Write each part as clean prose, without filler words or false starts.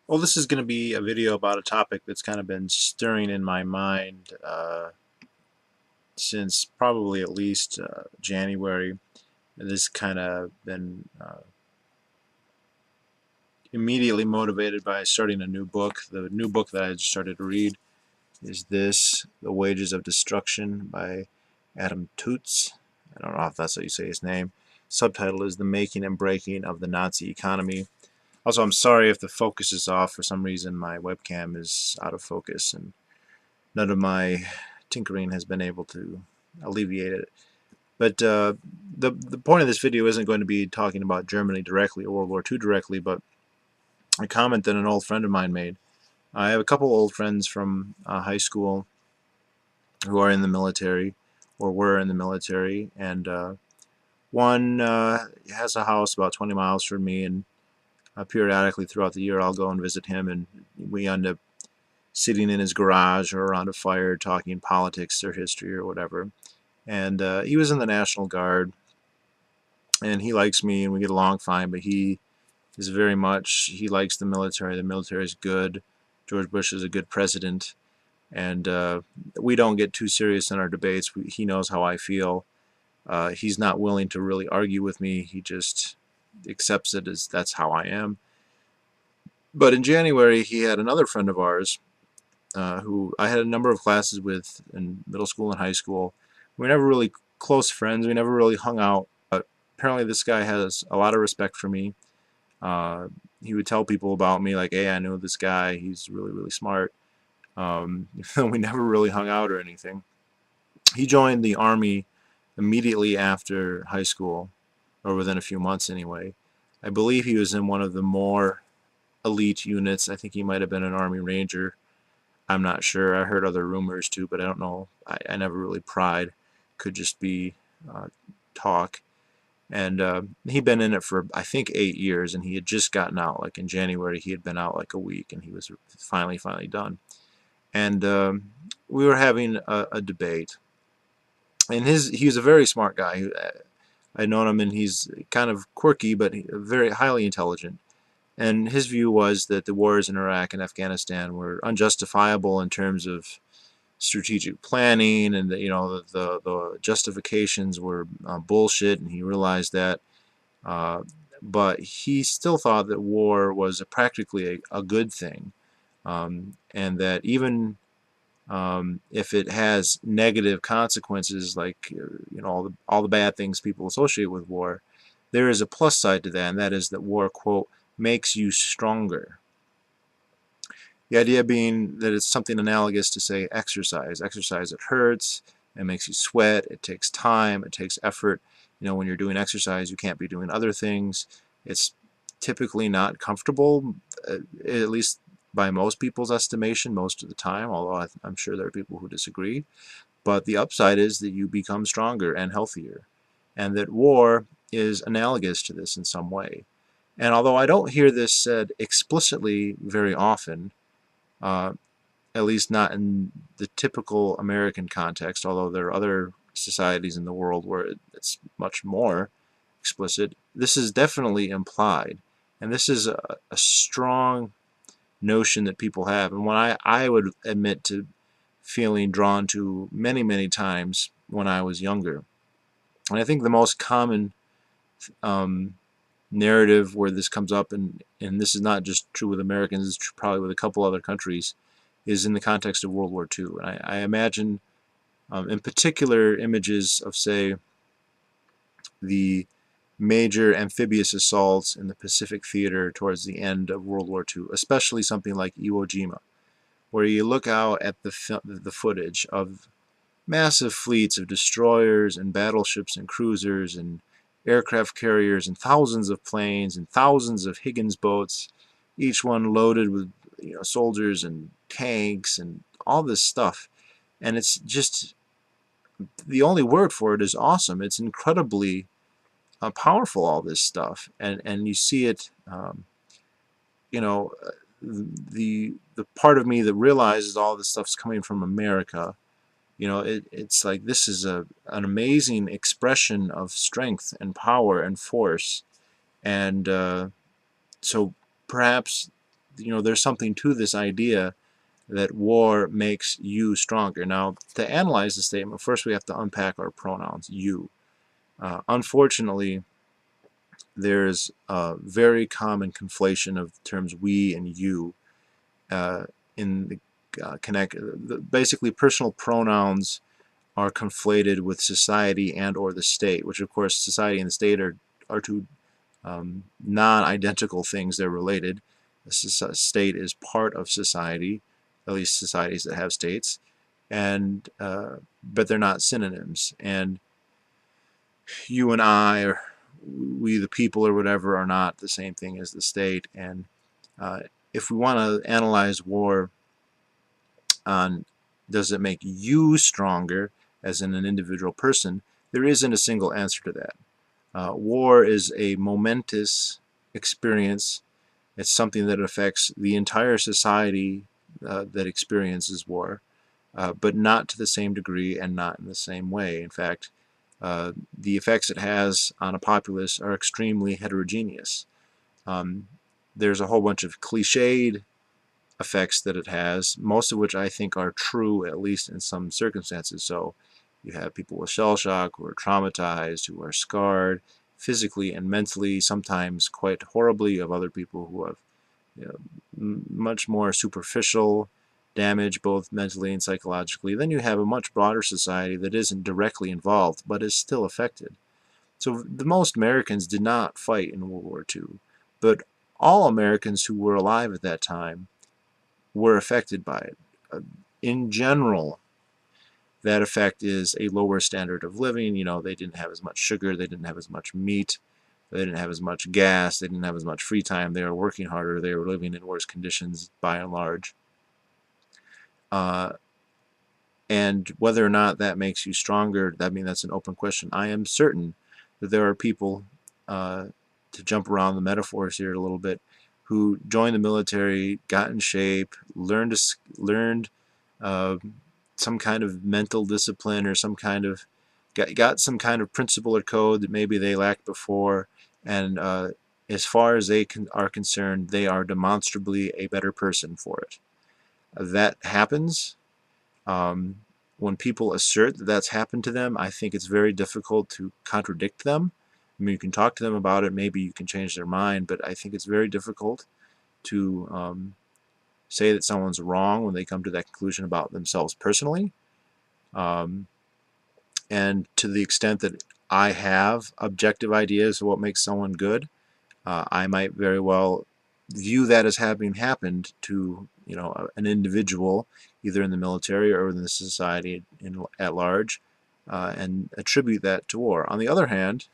Well, this is going to be a video about a topic that's kind of been stirring in my mind since probably at least January. This kind of been immediately motivated by starting a new book. The new book that I just started to read is this, The Wages of Destruction by Adam Toots. I don't know if that's how you say his name. Subtitle is The Making and Breaking of the Nazi Economy. Also, I'm sorry if the focus is off. For some reason, my webcam is out of focus, and none of my tinkering has been able to alleviate it. But the point of this video isn't going to be talking about Germany directly or World War II directly, but a comment that an old friend of mine made. I have a couple old friends from high school who are in the military or were in the military, and one has a house about 20 miles from me, and periodically throughout the year I'll go and visit him, and we end up sitting in his garage or around a fire talking politics or history or whatever. And he was in the National Guard, and he likes me, and we get along fine, but he is very much, he likes the military. The military is good. George Bush is a good president, and we don't get too serious in our debates. He knows how I feel. He's not willing to really argue with me. He just accepts it as that's how I am. But in January, he had another friend of ours who I had a number of classes with in middle school and high school. We were never really close friends. We never really hung out. But apparently this guy has a lot of respect for me. He would tell people about me, like, hey, I know this guy. He's really, really smart. We never really hung out or anything. He joined the Army immediately after high school, or within a few months anyway. I believe he was in one of the more elite units. I think he might have been an Army Ranger. I'm not sure. I heard other rumors too, but I don't know. I never really pried. Could just be talk. And he'd been in it for, I think, 8 years, and he had just gotten out. Like in January, he had been out like a week, and he was finally done. And we were having a debate. And he was a very smart guy. I'd known him, and he's kind of quirky, but very highly intelligent. And his view was that the wars in Iraq and Afghanistan were unjustifiable in terms of strategic planning, and that the justifications were bullshit, and he realized that. But he still thought that war was practically a good thing, and that even if it has negative consequences, like all the bad things people associate with war, there is a plus side to that, and that is that war, quote, makes you stronger. The idea being that it's something analogous to, say, exercise. Exercise, it hurts, it makes you sweat, it takes time, it takes effort. When you're doing exercise, you can't be doing other things. It's typically not comfortable, at least by most people's estimation, most of the time, although I'm sure there are people who disagree. But the upside is that you become stronger and healthier, and that war is analogous to this in some way. And although I don't hear this said explicitly very often, uh, at least not in the typical American context, although there are other societies in the world where it's much more explicit, this is definitely implied. And this is a strong notion that people have, and one I would admit to feeling drawn to many, many times when I was younger. And I think the most common narrative where this comes up, and this is not just true with Americans, it's true probably with a couple other countries, is in the context of World War II. And I imagine, in particular, images of, say, the major amphibious assaults in the Pacific theater towards the end of World War II, especially something like Iwo Jima, where you look out at the footage of massive fleets of destroyers and battleships and cruisers and aircraft carriers and thousands of planes and thousands of Higgins boats, each one loaded with soldiers and tanks and all this stuff. And it's just, the only word for it is awesome. It's incredibly powerful, all this stuff, and you see it. You know, the part of me that realizes all this stuff's coming from America. It's like this is an amazing expression of strength and power and force, and so perhaps there's something to this idea that war makes you stronger. Now, to analyze the statement, first we have to unpack our pronouns, you. Unfortunately, there's a very common conflation of the terms we and you in the basically personal pronouns are conflated with society and or the state, which of course society and the state are two non-identical things. They're related. The state is part of society, at least societies that have states, and but they're not synonyms. And you and I, or we the people or whatever, are not the same thing as the state. And if we want to analyze war on does it make you stronger as in an individual person, there isn't a single answer to that. War is a momentous experience. It's something that affects the entire society that experiences war, but not to the same degree and not in the same way. In fact, the effects it has on a populace are extremely heterogeneous. There's a whole bunch of cliched effects that it has, most of which I think are true, at least in some circumstances. So you have people with shell shock who are traumatized, who are scarred physically and mentally, sometimes quite horribly, of other people who have much more superficial damage, both mentally and psychologically. Then you have a much broader society that isn't directly involved, but is still affected. So the most Americans did not fight in World War II, but all Americans who were alive at that time were affected by it. In general, that effect is a lower standard of living. They didn't have as much sugar, they didn't have as much meat, they didn't have as much gas, they didn't have as much free time, they were working harder, they were living in worse conditions by and large. And whether or not that makes you stronger, that's an open question. I am certain that there are people, to jump around the metaphors here a little bit, who joined the military, got in shape, learned some kind of mental discipline, or some kind of got some kind of principle or code that maybe they lacked before, and as far as they are concerned, they are demonstrably a better person for it. That happens. When people assert that that's happened to them, I think it's very difficult to contradict them. I mean, you can talk to them about it, maybe you can change their mind, but I think it's very difficult to say that someone's wrong when they come to that conclusion about themselves personally. And to the extent that I have objective ideas of what makes someone good, I might very well view that as having happened to an individual, either in the military or in the society at large, and attribute that to war. On the other hand,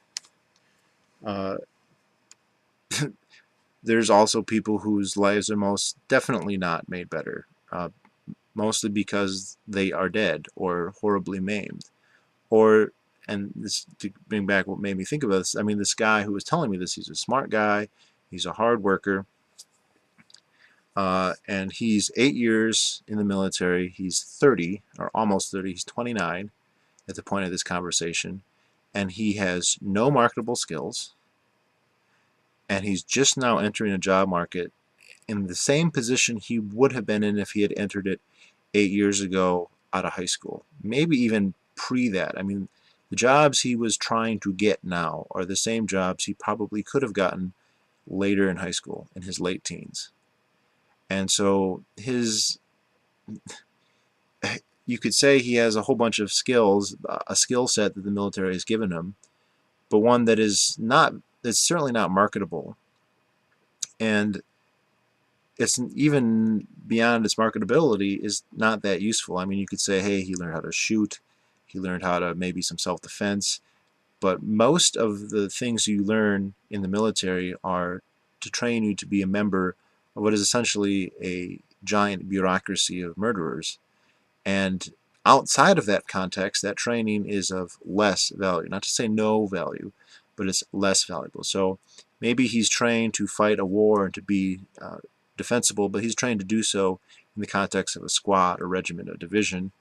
there's also people whose lives are most definitely not made better, mostly because they are dead or horribly maimed. And this, to bring back what made me think of this, I mean, this guy who was telling me this, he's a smart guy, he's a hard worker, and he's 8 years in the military. He's 30, or almost 30, he's 29 at the point of this conversation, and he has no marketable skills, and he's just now entering a job market in the same position he would have been in if he had entered it 8 years ago out of high school, maybe even pre that. I mean, the jobs he was trying to get now are the same jobs he probably could have gotten later in high school, in his late teens. And so you could say he has a whole bunch of skills, a skill set that the military has given him, but one that's certainly not marketable. And it's even beyond its marketability is not that useful. I mean, you could say, hey, he learned how to shoot, he learned how to maybe some self-defense, but most of the things you learn in the military are to train you to be a member of what is essentially a giant bureaucracy of murderers. And outside of that context, that training is of less value. Not to say no value, but it's less valuable. So maybe he's trained to fight a war and to be defensible, but he's trained to do so in the context of a squad, a regiment, a division,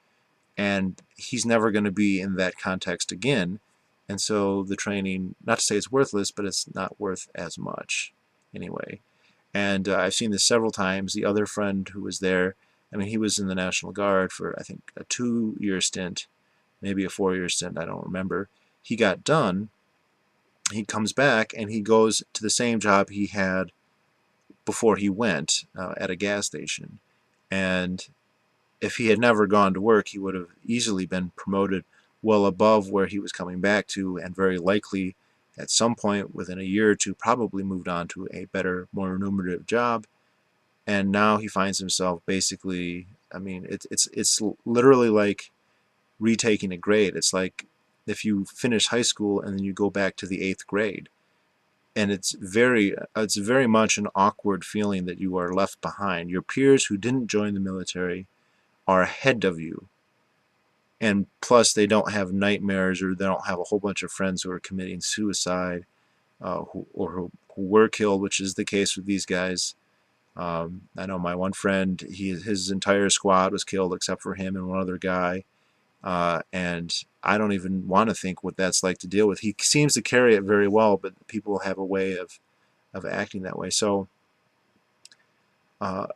and he's never going to be in that context again. And so the training, not to say it's worthless, but it's not worth as much anyway. And I've seen this several times. The other friend who was there, I mean, he was in the National Guard for, I think, a 2-year stint, maybe a 4-year stint, I don't remember. He got done, he comes back, and he goes to the same job he had before he went at a gas station. And if he had never gone to work, he would have easily been promoted well above where he was coming back to, and very likely at some point within a year or two probably moved on to a better, more remunerative job. And now he finds himself basically, I mean, it's literally like retaking a grade. It's like if you finish high school and then you go back to the 8th grade. And it's very much an awkward feeling that you are left behind. Your peers who didn't join the military are ahead of you, and plus they don't have nightmares, or they don't have a whole bunch of friends who are committing suicide, who were killed, which is the case with these guys. I know my one friend, his entire squad was killed except for him and one other guy, and I don't even want to think what that's like to deal with. He seems to carry it very well, but people have a way of acting that way. So uh,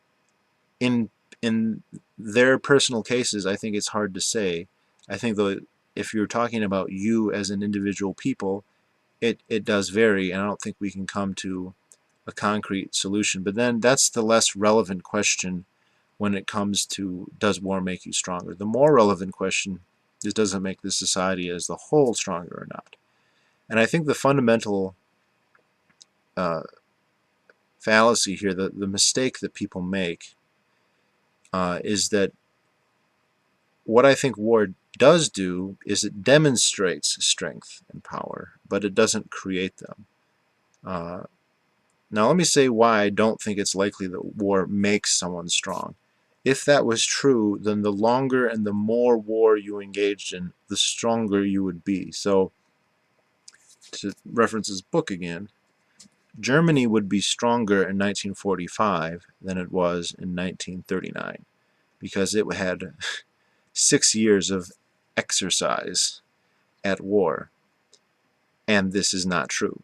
in in their personal cases, I think it's hard to say. I think though, if you're talking about you as an individual people, it does vary, and I don't think we can come to a concrete solution. But then that's the less relevant question when it comes to, does war make you stronger? The more relevant question is, does it make the society as the whole stronger or not? And I think the fundamental uh, fallacy here, the mistake that people make, is that what I think war does do is it demonstrates strength and power, but it doesn't create them. Now let me say why I don't think it's likely that war makes someone strong. If that was true, then the longer and the more war you engaged in, the stronger you would be. So, to reference his book again, Germany would be stronger in 1945 than it was in 1939, because it had 6 years of exercise at war. And this is not true.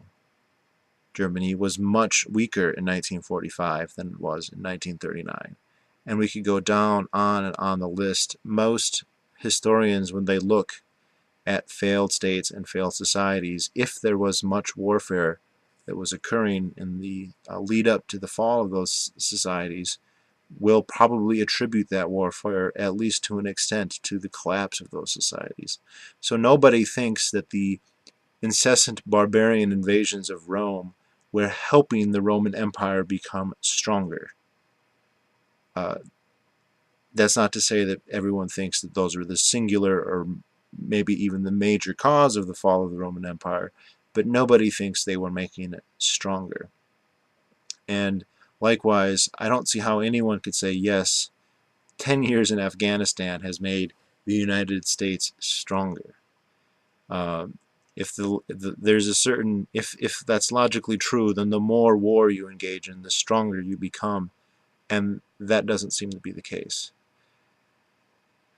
Germany was much weaker in 1945 than it was in 1939. And we could go down on and on the list. Most historians, when they look at failed states and failed societies, if there was much warfare that was occurring in the lead up to the fall of those societies, will probably attribute that warfare, at least to an extent, to the collapse of those societies. So nobody thinks that the incessant barbarian invasions of Rome were helping the Roman Empire become stronger. Uh, that's not to say that everyone thinks that those are the singular or maybe even the major cause of the fall of the Roman Empire, but nobody thinks they were making it stronger. And likewise, I don't see how anyone could say, yes, 10 years in Afghanistan has made the United States stronger. If there's a certain, if that's logically true, then the more war you engage in, the stronger you become, and that doesn't seem to be the case.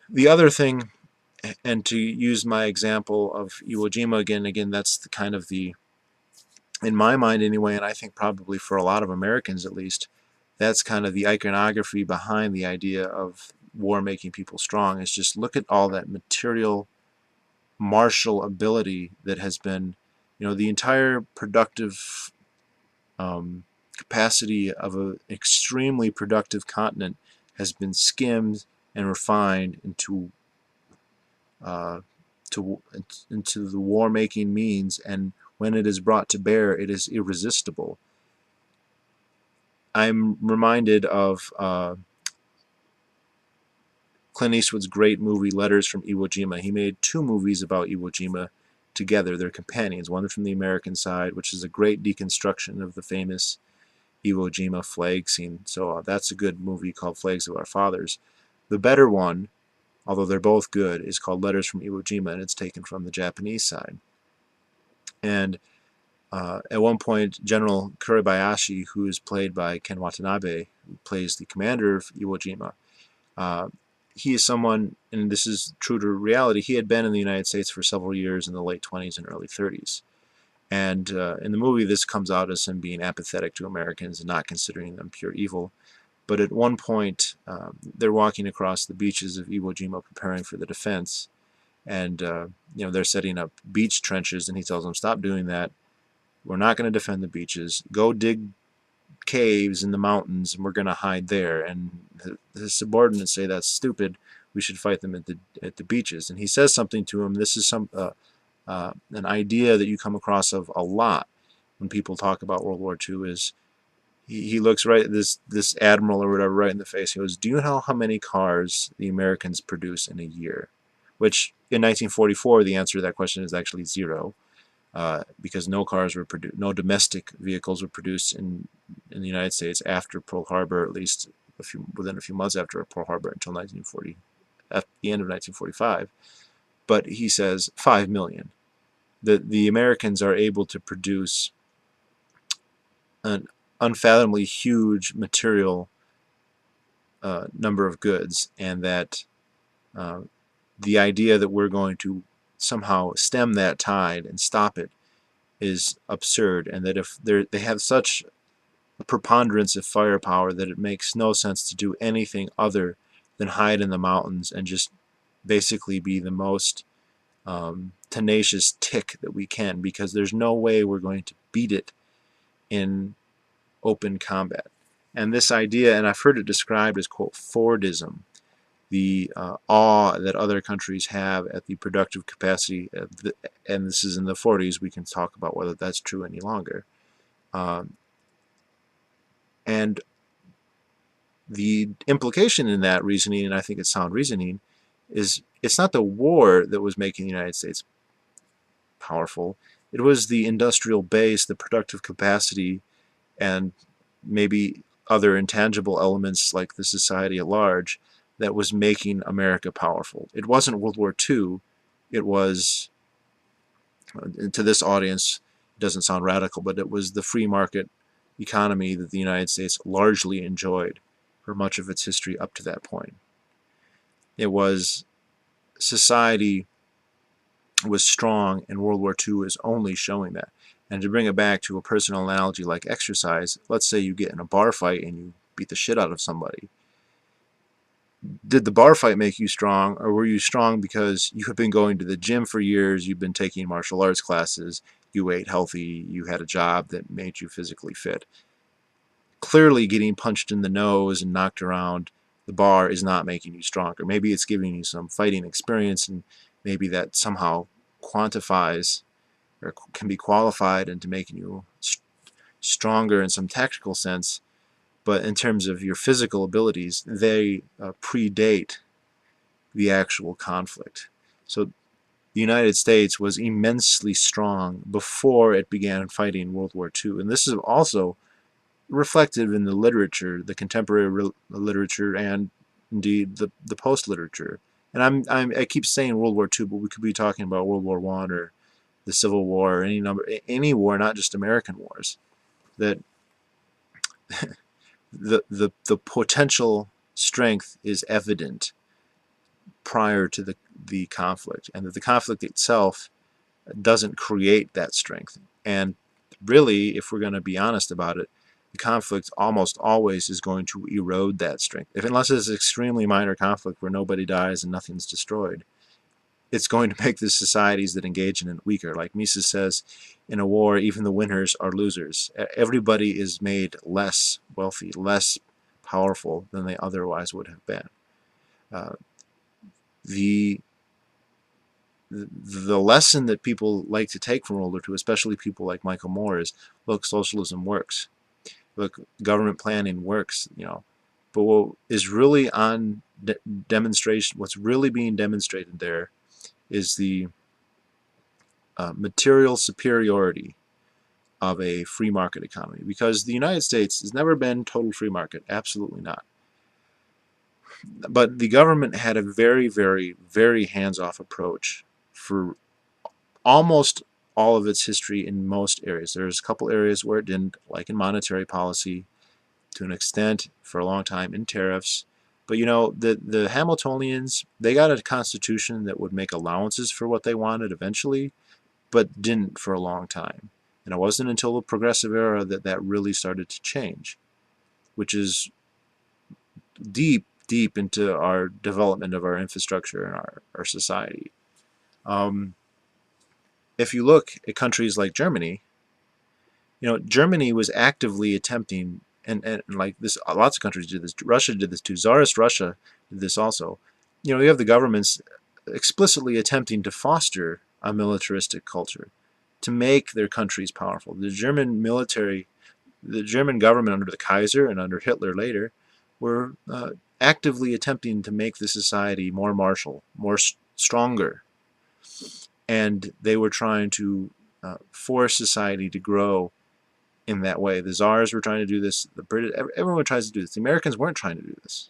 The other thing, and to use my example of Iwo Jima again, that's the kind of the, in my mind anyway, and I think probably for a lot of Americans at least, that's kind of the iconography behind the idea of war making people strong, is just look at all that material martial ability that has been, the entire productive capacity of an extremely productive continent has been skimmed and refined into the war-making means, and when it is brought to bear, it is irresistible. I'm reminded of Clint Eastwood's great movie Letters from Iwo Jima. He made 2 movies about Iwo Jima together. They're companions. One from the American side, which is a great deconstruction of the famous Iwo Jima flag scene. So that's a good movie called Flags of Our Fathers. The better one, although they're both good, is called Letters from Iwo Jima, and it's taken from the Japanese side. And at one point, General Kuribayashi, who is played by Ken Watanabe, who plays the commander of Iwo Jima, he is someone, and this is true to reality, he had been in the United States for several years in the late 20s and early 30s. And in the movie, this comes out as him being apathetic to Americans and not considering them pure evil. But at one point, they're walking across the beaches of Iwo Jima preparing for the defense, and they're setting up beach trenches, and he tells them, "Stop doing that. We're not going to defend the beaches. Go dig caves in the mountains, and we're going to hide there." And his subordinates say, "That's stupid. We should fight them at the beaches." And he says something to him. This is an idea that you come across of a lot when people talk about World War II. Is he looks right at this admiral or whatever right in the face. He goes, "Do you know how many cars the Americans produce in a year?" Which in 1944, the answer to that question is actually zero. Because no cars were produced, no domestic vehicles were produced in the United States after Pearl Harbor, at least within a few months after Pearl Harbor, until 1940, at the end of 1945. But he says 5 million. The Americans are able to produce an unfathomably huge material number of goods, and that the idea that we're going to somehow stem that tide and stop it is absurd, and that if they have such a preponderance of firepower that it makes no sense to do anything other than hide in the mountains and just basically be the most tenacious tick that we can, because there's no way we're going to beat it in open combat. And this idea, and I've heard it described as, quote, Fordism, the awe that other countries have at the productive capacity and this is in the 40s. We can talk about whether that's true any longer. And the implication in that reasoning, and I think it's sound reasoning, is it's not the war that was making the United States powerful. It was the industrial base, the productive capacity, and maybe other intangible elements like the society at large that was making America powerful. It wasn't World War II. It was, to this audience, it doesn't sound radical, but it was the free market economy that the United States largely enjoyed for much of its history up to that point. It was society was strong, and World War II is only showing that. And to bring it back to a personal analogy like exercise, let's say you get in a bar fight and you beat the shit out of somebody. Did the bar fight make you strong, or were you strong because you have been going to the gym for years, you've been taking martial arts classes, you ate healthy, you had a job that made you physically fit? Clearly getting punched in the nose and knocked around the bar is not making you stronger. Maybe it's giving you some fighting experience, and maybe that somehow quantifies or can be qualified into making you stronger in some tactical sense. But in terms of your physical abilities, they predate the actual conflict. So the United States was immensely strong before it began fighting World War II. And this is also reflected in the literature, the contemporary literature, and indeed the post-literature. And I keep saying World War II, but we could be talking about World War I or the Civil War or any war, not just American wars. That the potential strength is evident prior to the conflict, and that the conflict itself doesn't create that strength. And really, if we're going to be honest about it, the conflict almost always is going to erode that strength. Unless it's an extremely minor conflict where nobody dies and nothing's destroyed, it's going to make the societies that engage in it weaker. Like Mises says, in a war, even the winners are losers. Everybody is made less wealthy, less powerful than they otherwise would have been. The lesson that people like to take from World War II, especially people like Michael Moore, is, look, socialism works. Look, government planning works, But what is really on demonstration, what's really being demonstrated there, is the material superiority of a free market economy. Because the United States has never been total free market, absolutely not. But the government had a very, very, very hands-off approach for almost all of its history in most areas. There's a couple areas where it didn't, like in monetary policy, to an extent, for a long time, in tariffs. But the Hamiltonians, they got a constitution that would make allowances for what they wanted eventually, but didn't for a long time. And it wasn't until the progressive era that that really started to change, which is deep, deep into our development of our infrastructure and our society. If you look at countries like Germany, Germany was actively attempting, and like this, lots of countries did this. Russia did this too. Tsarist Russia did this also. You have the governments explicitly attempting to foster a militaristic culture to make their countries powerful. The German military, the German government under the Kaiser and under Hitler later, were actively attempting to make the society more martial, more stronger, and they were trying to force society to grow in that way. The czars were trying to do this. The British, everyone tries to do this. The Americans weren't trying to do this.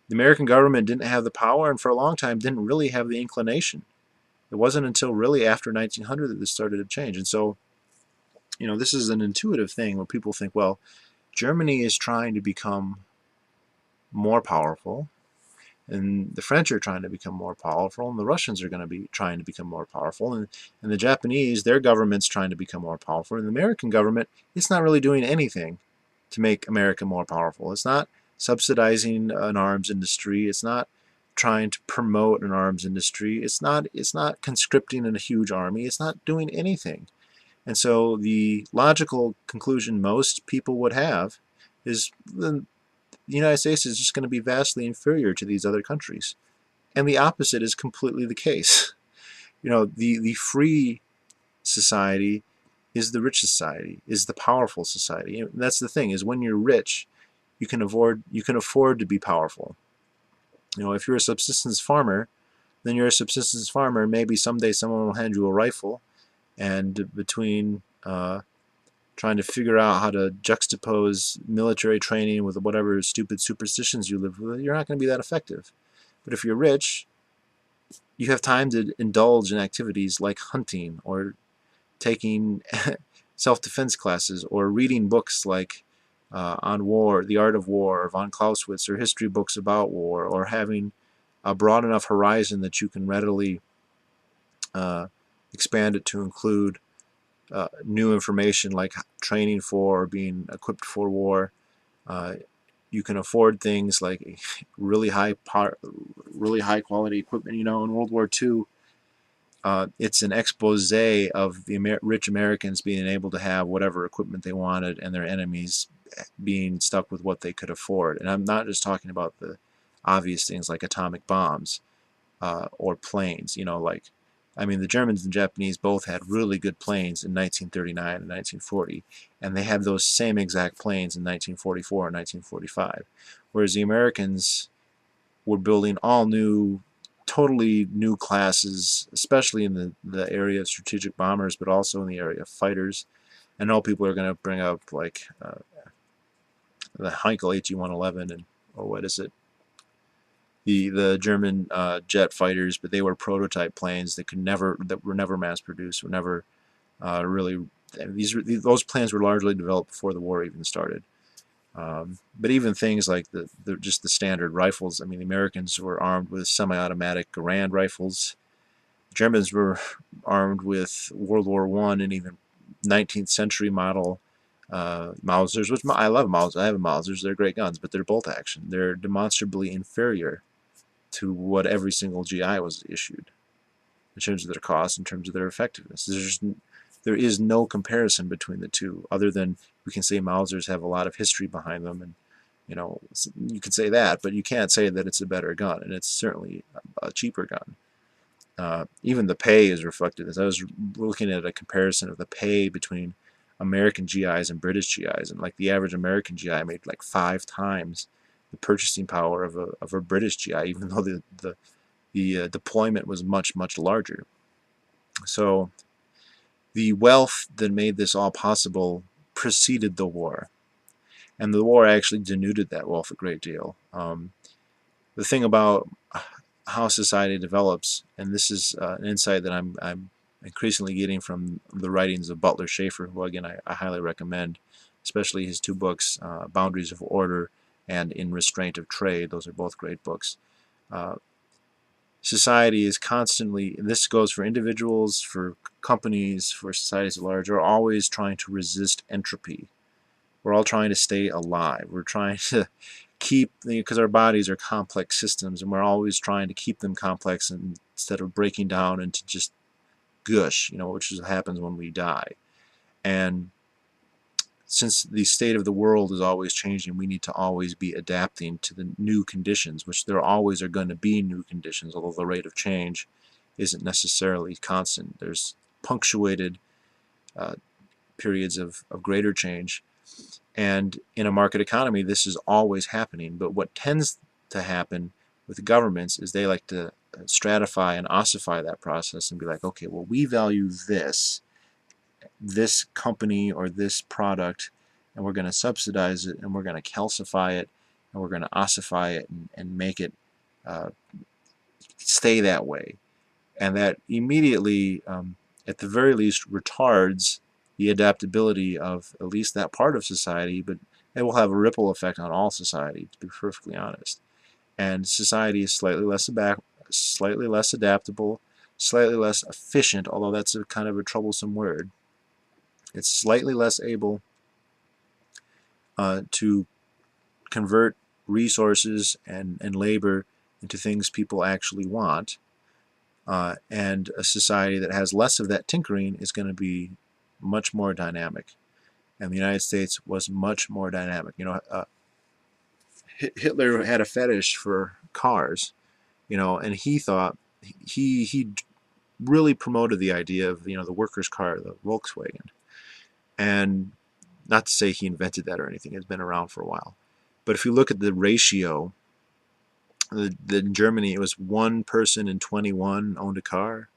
The American government didn't have the power, and for a long time didn't really have the inclination. It wasn't until really after 1900 that this started to change. And so, this is an intuitive thing where people think, well, Germany is trying to become more powerful, and the French are trying to become more powerful, and the Russians are going to be trying to become more powerful, and the Japanese, their government's trying to become more powerful, and the American government, it's not really doing anything to make America more powerful. It's not subsidizing an arms industry. It's not trying to promote an arms industry. It's not conscripting in a huge army. It's not doing anything. And so the logical conclusion most people would have is the United States is just going to be vastly inferior to these other countries. And the opposite is completely the case. The free society is the rich society, is the powerful society. And that's the thing, is when you're rich, you can afford to be powerful. If you're a subsistence farmer, then you're a subsistence farmer. Maybe someday someone will hand you a rifle, and between trying to figure out how to juxtapose military training with whatever stupid superstitions you live with, you're not going to be that effective. But if you're rich, you have time to indulge in activities like hunting or taking self-defense classes or reading books like on war, The Art of War, or von Clausewitz, or history books about war, or having a broad enough horizon that you can readily expand it to include new information like training for or being equipped for war. You can afford things like really high quality equipment. In World War II, it's an expose of the rich Americans being able to have whatever equipment they wanted, and their enemies being stuck with what they could afford. And I'm not just talking about the obvious things like atomic bombs or planes. The Germans and Japanese both had really good planes in 1939 and 1940, and they had those same exact planes in 1944 and 1945, whereas the Americans were building all new, totally new classes, especially in the area of strategic bombers, but also in the area of fighters. I know people are going to bring up like the Heinkel HE-111 or what is it? The German jet fighters, but they were prototype planes that were never mass produced, were never really. Those plans were largely developed before the war even started. But even things like just the standard rifles. The Americans were armed with semi-automatic Garand rifles. The Germans were armed with World War I and even 19th century model Mausers, which I love Mausers. I have Mausers. They're great guns, but they're bolt action. They're demonstrably inferior to what every single GI was issued in terms of their cost, in terms of their effectiveness. There is no comparison between the two, other than we can say Mausers have a lot of history behind them, and you can say that, but you can't say that it's a better gun, and it's certainly a cheaper gun. Even the pay is reflected. As I was looking at a comparison of the pay between American GIs and British GIs, and like the average American GI made like 5 times the purchasing power of a British GI, even though the deployment was much, much larger. So the wealth that made this all possible preceded the war, and the war actually denuded that wealth a great deal. The thing about how society develops, and this is an insight that I'm increasingly getting from the writings of Butler Schaefer, who again I highly recommend, especially his 2 books, Boundaries of Order and In Restraint of Trade. Those are both great books. society is constantly, and this goes for individuals, for companies, for societies at large, are always trying to resist entropy. We're all trying to stay alive. We're trying to keep, because our bodies are complex systems, and we're always trying to keep them complex instead of breaking down into just gush, which is what happens when we die. And since the state of the world is always changing, we need to always be adapting to the new conditions, which there always are going to be new conditions, although the rate of change isn't necessarily constant. There's punctuated uh, periods of greater change. And in a market economy, this is always happening. But what tends to happen with governments is they like to stratify and ossify that process and be like, okay, well, we value this company or this product, and we're going to subsidize it, and we're going to calcify it, and we're going to ossify it and make it uh, stay that way. And that immediately, at the very least, retards the adaptability of at least that part of society, but it will have a ripple effect on all society, to be perfectly honest. And society is slightly less adaptable, slightly less efficient, although that's a kind of a troublesome word. It's slightly less able to convert resources and labor into things people actually want. And a society that has less of that tinkering is going to be much more dynamic. And the United States was much more dynamic. Hitler had a fetish for cars, and he thought he really promoted the idea of the workers' car, the Volkswagen. And not to say he invented that or anything; it's been around for a while. But if you look at the ratio, in Germany it was 1 person in 21 owned a car.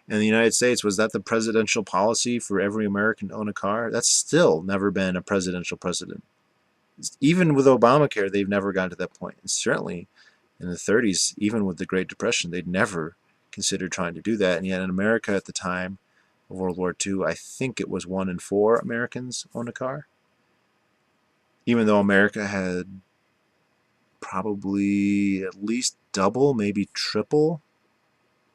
In the United States, was that the presidential policy for every American to own a car? That's still never been a presidential precedent. Even with Obamacare, they've never gotten to that point. And certainly in the 30s, even with the Great Depression, they'd never considered trying to do that. And yet in America at the time of World War II, I think it was 1 in 4 Americans owned a car. Even though America had probably at least double, maybe triple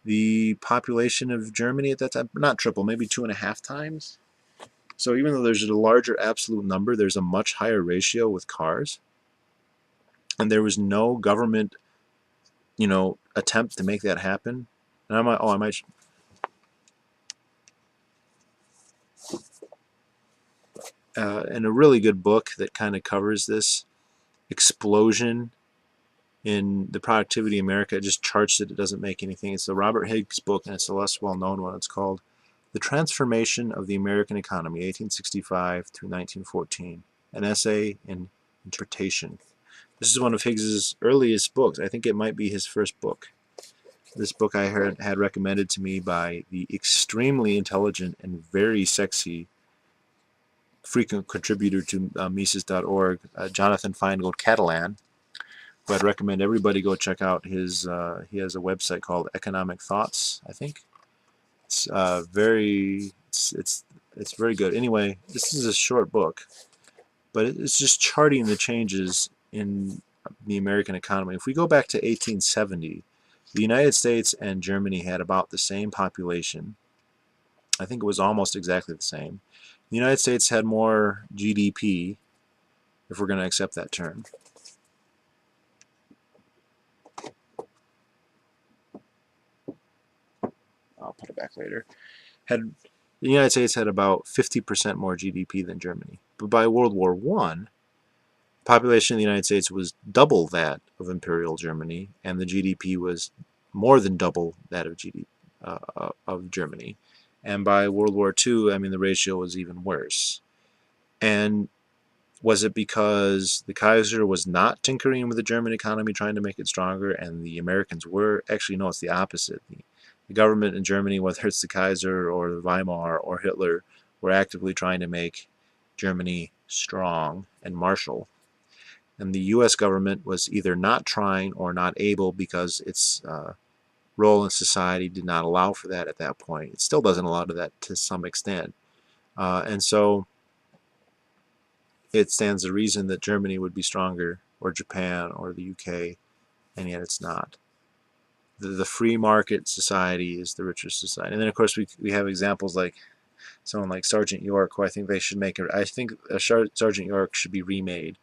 the population of Germany at that time. Not triple, maybe 2.5 times. So even though there's a larger absolute number, there's a much higher ratio with cars. And there was no government, attempt to make that happen. And I might. And a really good book that kind of covers this explosion in the productivity of America. It just charts it. It doesn't make anything. It's the Robert Higgs book, and it's a less well-known one. It's called The Transformation of the American Economy, 1865 through 1914, an essay in interpretation. This is one of Higgs's earliest books. I think it might be his first book. This book I had recommended to me by the extremely intelligent and very sexy frequent contributor to Mises.org, Jonathan Feingold Catalan, who I'd recommend everybody go check out. He has a website called Economic Thoughts, I think. It's it's very good. Anyway, this is a short book, but it's just charting the changes in the American economy. If we go back to 1870, the United States and Germany had about the same population. I think it was almost exactly the same. The United States had more GDP, if we're going to accept that term. I'll put it back later. The United States had about 50% more GDP than Germany. But by World War I, the population of the United States was double that of Imperial Germany, and the GDP was more than double that of Germany. And by World War II, the ratio was even worse. And was it because the Kaiser was not tinkering with the German economy, trying to make it stronger, and the Americans were? Actually, no, it's the opposite. The government in Germany, whether it's the Kaiser or the Weimar or Hitler, were actively trying to make Germany strong and martial. And the U.S. government was either not trying or not able because its role in society did not allow for that at that point. It still doesn't allow for that to some extent. And so it stands to reason that Germany would be stronger, or Japan, or the UK, and yet it's not. the free market society is the richest society. And then of course we have examples like someone like Sergeant York, who I think they should make. I think Sergeant York should be remade.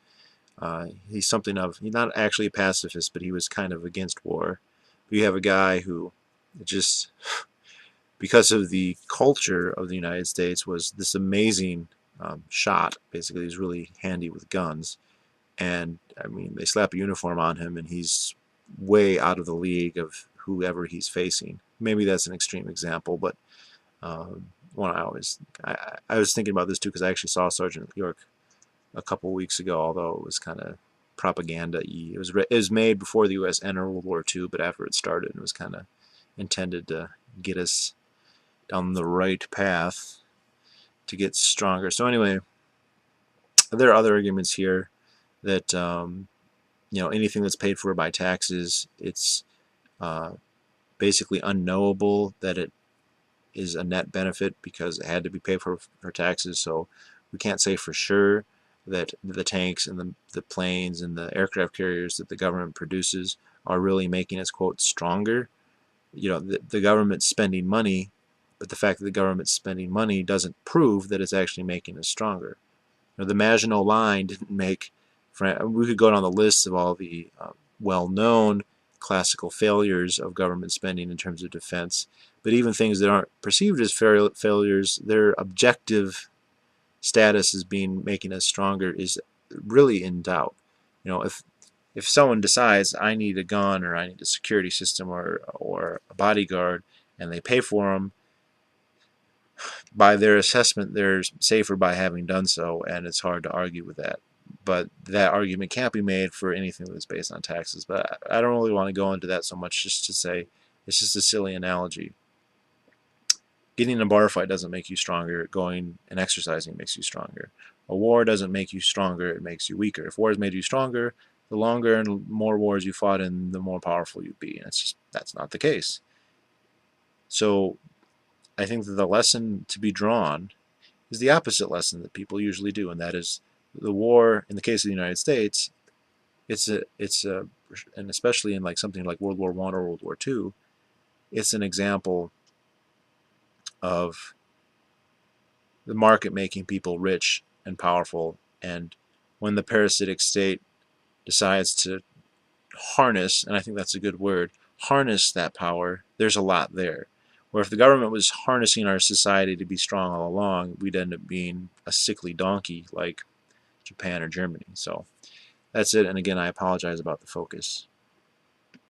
He's something of, he's not actually a pacifist, but he was kind of against war. You have a guy who just, because of the culture of the United States, was this amazing shot. Basically, he's really handy with guns. And I mean, they slap a uniform on him, and he's way out of the league of whoever he's facing. Maybe that's an extreme example, but one I was thinking about this too because I actually saw Sergeant York a couple weeks ago, although it was kind of propaganda-y. It was made before the U.S. entered World War II, but after it started, it was kind of intended to get us down the right path to get stronger. So anyway, there are other arguments here that anything that's paid for by taxes, it's basically unknowable that it is a net benefit because it had to be paid for taxes. So we can't say for sure that the tanks and the planes and the aircraft carriers that the government produces are really making us, quote, stronger. The government's spending money, but the fact that the government's spending money doesn't prove that it's actually making us stronger. The Maginot Line didn't make, we could go down the list of all the well-known classical failures of government spending in terms of defense, but even things that aren't perceived as failures, their objective status as making us stronger is really in doubt. If someone decides I need a gun or I need a security system or a bodyguard, and they pay for them, by their assessment they're safer by having done so, and it's hard to argue with that. But that argument can't be made for anything that's based on taxes. But I don't really want to go into that so much, just to say it's just a silly analogy. Getting in a bar fight doesn't make you stronger. Going and exercising makes you stronger. A war doesn't make you stronger, it makes you weaker. If war has made you stronger, the longer and more wars you fought in, the more powerful you'd be. And that's not the case. So I think that the lesson to be drawn is the opposite lesson that people usually do, and that is the war, in the case of the United States, and especially in like something like World War I or World War II, it's an example of the market making people rich and powerful, and when the parasitic state decides to harness, and I think that's a good word, harness that power, there's a lot there. Where if the government was harnessing our society to be strong all along, we'd end up being a sickly donkey like Japan or Germany. So that's it, and again, I apologize about the focus.